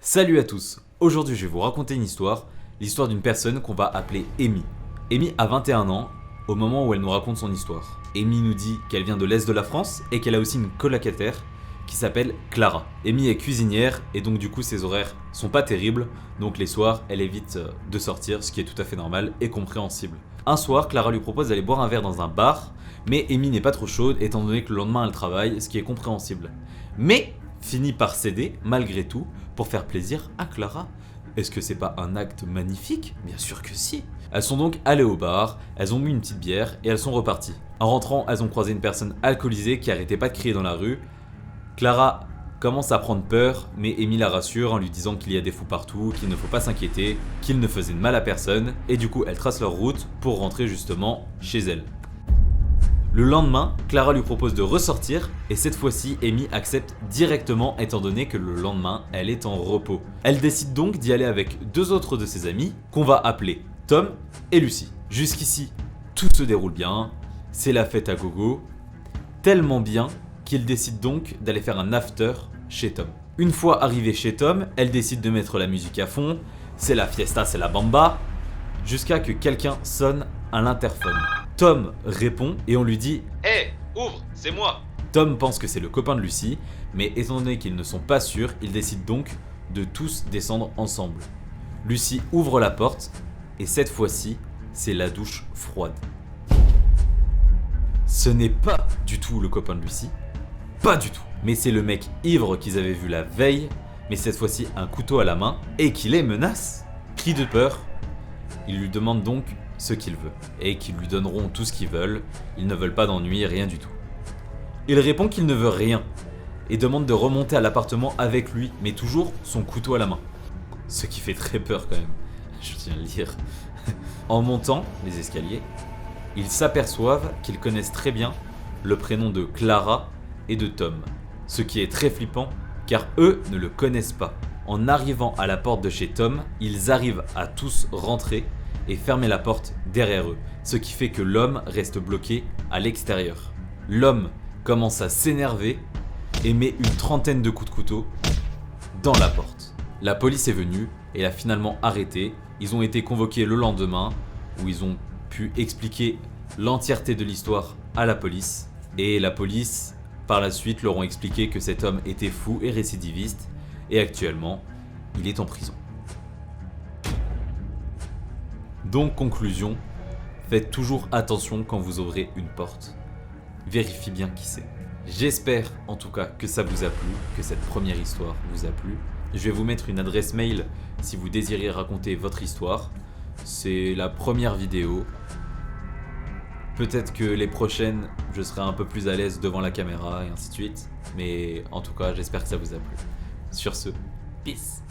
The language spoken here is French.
Salut à tous, aujourd'hui je vais vous raconter une histoire, l'histoire d'une personne qu'on va appeler Amy. Amy a 21 ans au moment où elle nous raconte son histoire. Amy nous dit qu'elle vient de l'Est de la France et qu'elle a aussi une colocataire qui s'appelle Clara. Amy est cuisinière et donc du coup ses horaires sont pas terribles, donc les soirs elle évite de sortir, ce qui est tout à fait normal et compréhensible. Un soir, Clara lui propose d'aller boire un verre dans un bar, mais Amy n'est pas trop chaude étant donné que le lendemain elle travaille, ce qui est compréhensible. Mais finit par céder, malgré tout, pour faire plaisir à Clara. Est-ce que c'est pas un acte magnifique? Bien sûr que si. Elles sont donc allées au bar, elles ont bu une petite bière et elles sont reparties. En rentrant, elles ont croisé une personne alcoolisée qui arrêtait pas de crier dans la rue. Clara commence à prendre peur, mais Amy la rassure en lui disant qu'il y a des fous partout, qu'il ne faut pas s'inquiéter, qu'ils ne faisaient de mal à personne, et du coup elle trace leur route pour rentrer justement chez elle. Le lendemain, Clara lui propose de ressortir et cette fois-ci, Amy accepte directement étant donné que le lendemain, elle est en repos. Elle décide donc d'y aller avec deux autres de ses amis qu'on va appeler Tom et Lucie. Jusqu'ici, tout se déroule bien, c'est la fête à gogo, tellement bien qu'ils décident donc d'aller faire un after chez Tom. Une fois arrivée chez Tom, elle décide de mettre la musique à fond, c'est la fiesta, c'est la bamba, jusqu'à que quelqu'un sonne à l'interphone. Tom répond et on lui dit « Hé, ouvre, c'est moi !» Tom pense que c'est le copain de Lucie, mais étant donné qu'ils ne sont pas sûrs, ils décident donc de tous descendre ensemble. Lucie ouvre la porte et cette fois-ci, c'est la douche froide. Ce n'est pas du tout le copain de Lucie, pas du tout. Mais c'est le mec ivre qu'ils avaient vu la veille, mais cette fois-ci un couteau à la main et qui les menace. Cri de peur, il lui demande donc ce qu'il veut, et qu'ils lui donneront tout ce qu'ils veulent, ils ne veulent pas d'ennui, rien du tout. Il répond qu'il ne veut rien, et demande de remonter à l'appartement avec lui, mais toujours son couteau à la main. Ce qui fait très peur quand même, je tiens à le dire. En montant les escaliers, ils s'aperçoivent qu'ils connaissent très bien le prénom de Clara et de Tom, ce qui est très flippant, car eux ne le connaissent pas. En arrivant à la porte de chez Tom, ils arrivent à tous rentrer, et fermer la porte derrière eux, ce qui fait que l'homme reste bloqué à l'extérieur. L'homme commence à s'énerver et met une trentaine de coups de couteau dans la porte. La police est venue et l'a finalement arrêté. Ils ont été convoqués le lendemain où ils ont pu expliquer l'entièreté de l'histoire à la police. Et la police, par la suite, leur ont expliqué que cet homme était fou et récidiviste et actuellement, il est en prison. Donc conclusion, faites toujours attention quand vous ouvrez une porte. Vérifiez bien qui c'est. J'espère en tout cas que ça vous a plu, que cette première histoire vous a plu. Je vais vous mettre une adresse mail si vous désirez raconter votre histoire. C'est la première vidéo. Peut-être que les prochaines, je serai un peu plus à l'aise devant la caméra et ainsi de suite. Mais en tout cas, j'espère que ça vous a plu. Sur ce, peace!